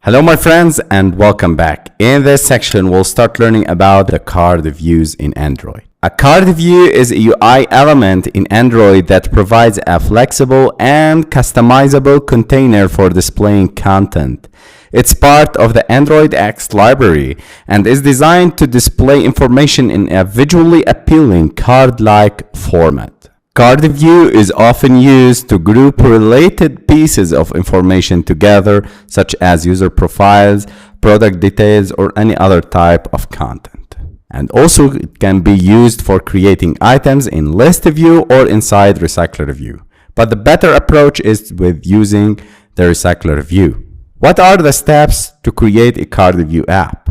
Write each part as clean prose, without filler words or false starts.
Hello my friends and welcome back. In this section we'll start learning about the card views in Android. A card view is a UI element in Android that provides a flexible and customizable container for displaying content. It's part of the Android X library and is designed to display information in a visually appealing card-like format. CardView is often used to group related pieces of information together, such as user profiles, product details, or any other type of content. And also it can be used for creating items in list view or inside RecyclerView. But the better approach is with using the RecyclerView. What are the steps to create a CardView app?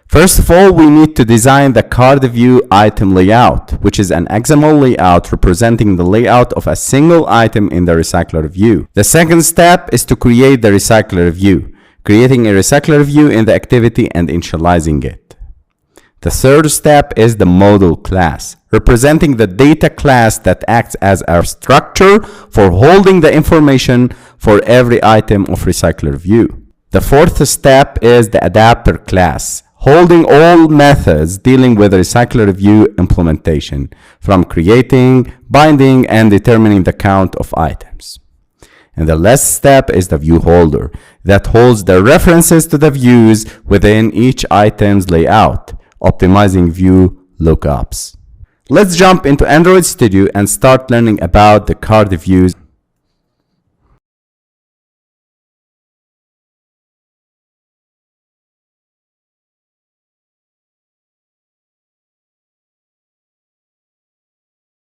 First of all, we need to design the CardView item layout, which is an XML layout representing the layout of a single item in the RecyclerView. The second step is to create the RecyclerView, creating a RecyclerView in the activity and initializing it. The third step is the model class, representing the data class that acts as a structure for holding the information for every item of RecyclerView. The fourth step is the adapter class, holding all methods dealing with RecyclerView implementation, from creating, binding, and determining the count of items. And the last step is the view holder that holds the references to the views within each item's layout, optimizing view lookups. Let's jump into Android Studio and start learning about the card views.